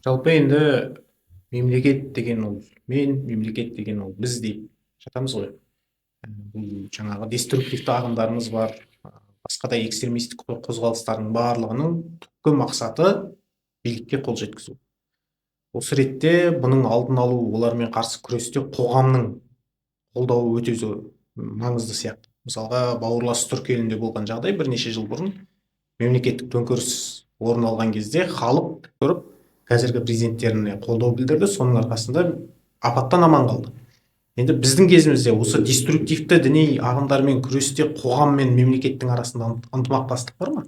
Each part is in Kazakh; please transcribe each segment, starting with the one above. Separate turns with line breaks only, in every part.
Жалпы енді мемлекет деген ол мемлекет деген ол біз деп жатамыз ғой. Бұл жаңағы деструктивті ағымдарымыз бар, басқа да экстремистік қозғалыстардың барлығының түпкі мақсаты билікке қол жеткізу. Осы ретте бұның алдын алу, олармен қарсы күресте қоғамның қолдауы өте маңызды сияқты. Мысалға, бауырлас түрік елінде болған жағдай бірнеше жыл бұрын мемлекеттік төңкеріс орын алған кезде халық көріп қазіргі президенттеріне қолдау білдірді, соның арқасында апаттан аман қалды. Енді біздің кезімізде осы деструктивті діни ағымдармен күресте қоғам мен мемлекеттің арасында ынтымақтастық бар ма?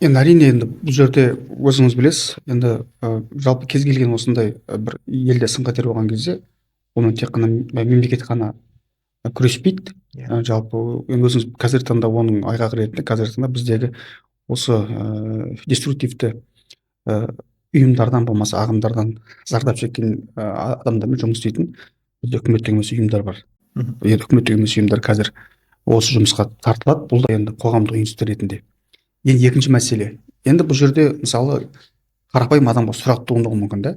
Енді әрине, енді бұл жерде өзіңіз білесіз, енді жалпы кез келген осындай бір елде сын қатер болған кезде оны тек қана мемлекет қана күреспейді. Жалпы енді өзіңіз қазіргі таңда оның айғағы ретінде қазіргі таңда біздегі осы деструктивті ұйымдардан болмаса ағымдардан зардап шеккен адамдармен жұмыс істейтін бізде үкіметтік емес ұйымдар бар. Енді үкіметтік емес ұйымдар қазір осы жұмысқа тартылады. Бұл да енді қоғамдық институт ретінде. Енді екінші мәселе, енді бұл жерде мысалы қарапайым адамға сұрақ туындауы мүмкін да.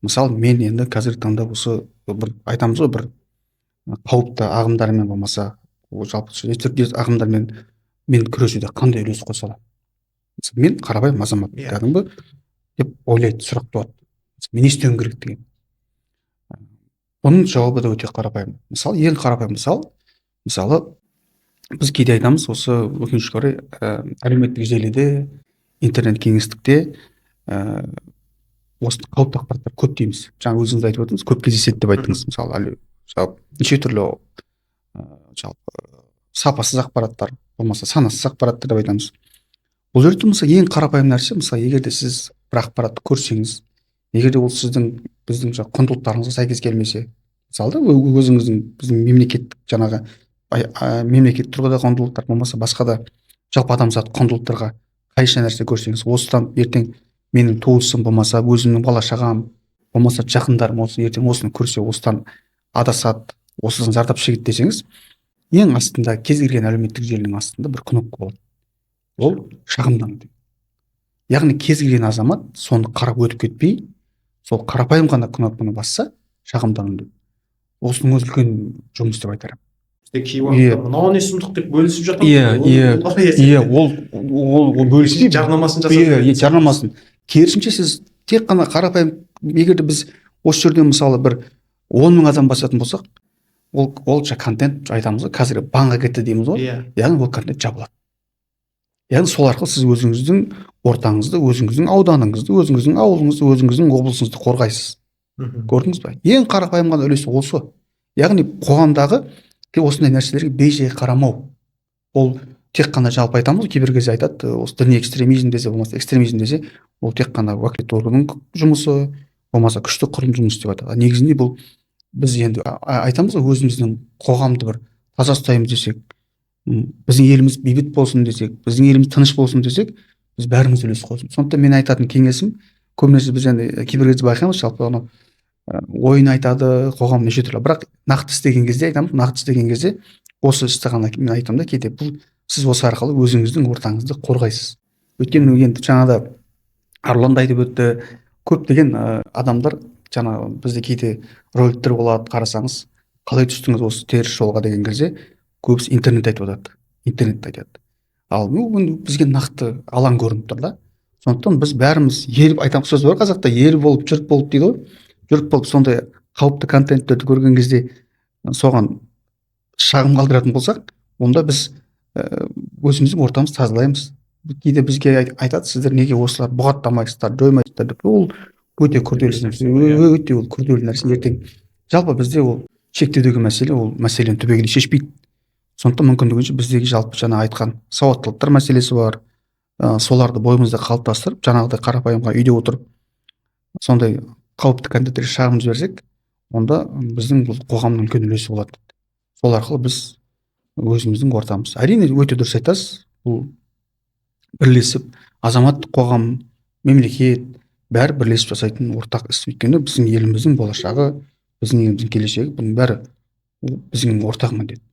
Мысалы мен енді қазіргі таңда осы бір айтамыз ғой, бір қауіпті ағымдармен болмаса жалпы деструктивті ағымдармен мен күресуде қандай үлес қоса аламын? Мен қарапайым азамат кәдімгі деп ойлайды, сұрақ туады. Мен не істеуім керек деген. Оның жауабы да өте қарапайым. Мысалы ең қарапайым мысалы біз кейде айтамыз, осы өкінішке орай әлеуметтік желіде, интернет кеңістікте осы қауіпті ақпараттар көп дейміз. Жаңа өзіңіз айтып отырсыз, көп кездеседі деп айттыңыз. Мысалы неше түрлі жалпы сапасыз ақпараттар, болмаса санасыз ақпараттар деп айтамыз. Бұл жерде мысалы ең қарапайым нәрсе, мысалы егер де сіз бір ақпаратты көрсеңіз, егер де ол біздің құндылықтарыңызға сәйкес келмесе, мысалы өзіңіздің біздің мемлекеттік жаңағы мемлекеттік тұрғыда құндылықтар болмаса басқа да жалпы адамзат құндылықтарға қайшы нәрсе көрсеңіз, осыдан ертең менің туысым болмаса өзімнің бала шағам болмаса жақындарым осы ертең осыны көрсе осыдан адасады, осыдан зардап шегеді десеңіз, ең астында кез келген әлеуметтік желінің астында бір кнопка болады. Ол шағымдану. Яғни кез келген азамат соны қарап өтіп кетпей, сол қарапайым ғана кнопканы басса, шағымдану деп. Осының өзі үлкен жұмыс деп айтарым.
Кей уақытта мынау не сұмдық деп бөлісіп жатқан.
Ол бөліспейді.
Жарнамасын жасап.
Жарнамасын. Керісінше сіз тек қана қарапайым, егер де біз осы жерде мысалы бір 10 мың адам басатын болсақ, ол контент айтамыз ғой, қазір банға кетті дейміз ғой. Яғни ол контент жабылады. Яғни сол арқылы сіз өзіңіздің ортаңызды, өзіңіздің ауданыңызды, өзіңіздің ауылыңызды, өзіңіздің облысыңызды қорғайсыз. Көрдіңіз ба? Ең қарапайым ғана үлесі осы. Яғни қоғамдағы осындай нәрселерге бей-жай қарамау. Ол тек қана жалпы айтамыз, кейбір кезде айтады, осы діни экстремизм десе, болмаса экстремизм десе, ол тек қана уәкілетті органның жұмысы, болмаса күшті құрым жұмысы деп айтады. Негізінде бұл біз енді айтамыз ғой, өзіміздің қоғамды бір таза ұстаймыз десек, біздің еліміз бейбіт болсын десек, біздің еліміз тыныш болсын десек, біз бәріміз үлес қосамыз. Сондықтан мен айтатын кеңесім, көбінесе біз енді кейбір кезде байқаймыз, жалпы оны ойын айтады, қоғам неше түрлі, бірақ нақты істеген кезде айтамын, нақты істеген кезде осы істі ғана мен айтамын да, кейде бұл сіз осы арқылы өзіңіздің ортаңызды қорғайсыз. Өйткені енді жаңада Арлан да айтып өтті, көптеген адамдар жаңа бізде кейде роликтер болады, қарасаңыз, қалай түстіңіз осы теріс жолға деген кезде көбісі интернет айтып жатады. Интернет айтады. Ал бізге нақты алаң көрініп тұр да. Сондықтан біз бәріміз ел, айтамыз сөз бар қазақта, ел болып, жұрт болып дейді ғой. Жұрт болып сондай қауіпті контенттерді көрген кезде соған шағым қалдыратын болсақ, онда біз өзіміздің ортамызды тазалаймыз. Кейде бізге айтады, сіздер неге осылар бұғаттамайсыздар, жоймайсыздар деп. Ол өте күрделі нәрсе. Ертең жалпы бізде ол шектеудегі мәселе, ол мәселені түбегейлі шешпейді. Сондықтан мүмкіндігінше біздегі жалпы жаңа айтқан сауаттылықтар мәселесі бар. Соларды бойымызда қалыптастырып, жаңағыдай қарапайымға үйде отырып, сондай қауіпті контенттерге шағым жіберсек, онда біздің бұл қоғамның үлкен үлесі болады. Сол арқылы біз өзіміздің ортамыз. Әрине өте дұрыс айтасыз. Бұл бірлесіп, азаматтық қоғам, мемлекет, бәрі бірлесіп жасайтын ортақ іс. Өйткені біздің еліміздің болашағы, біздің еліміздің келешегі, бұның бәрі біздің ортақ міндет.